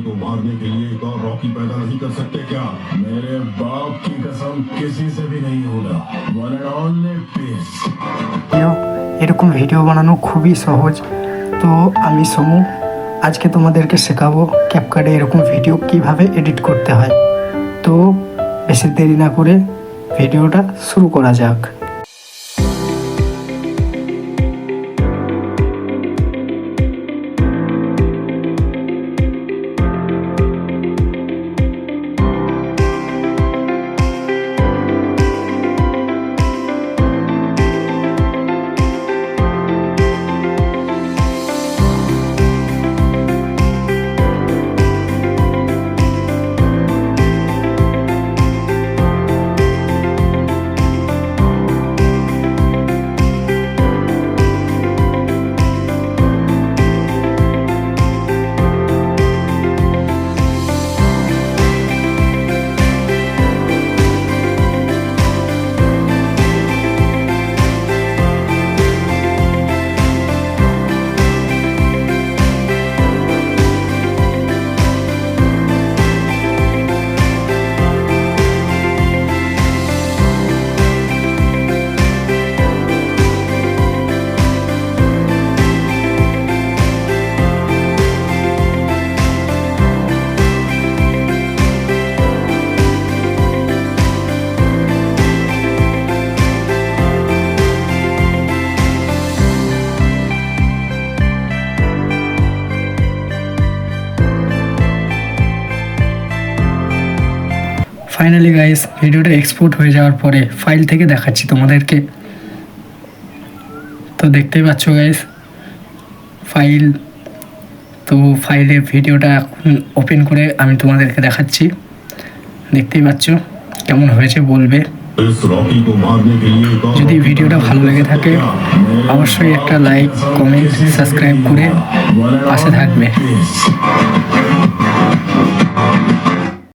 को मारने के लिए एक और रॉकी पैदा नहीं कर सकते क्या? मेरे बाप की कसम किसी से भी नहीं होगा। One and only piece. এরকম ভিডিও বানানো খুবই সহজ। তো আমি সমু আজকে তোমাদেরকে শেখাবো ক্যাপকাটে এরকম ভিডিও কিভাবে এডিট করতে হয়। তো বেশি দেরি না করে ভিডিওটা শুরু করা যাক। ফাইনালি গাইস ভিডিওটা এক্সপোর্ট হয়ে যাওয়ার পরে ফাইল থেকে দেখাচ্ছি তোমাদেরকে। তো দেখতেই পাচ্ছ গাইস ফাইল। তো ফাইলে ভিডিওটা ওপেন করে আমি তোমাদেরকে দেখাচ্ছি। দেখতেই পাচ্ছ কেমন হয়েছে বলবে। যদি ভিডিওটা ভালো লেগে থাকে অবশ্যই একটা লাইক, কমেন্ট, সাবস্ক্রাইব করে পাশে থাকবে।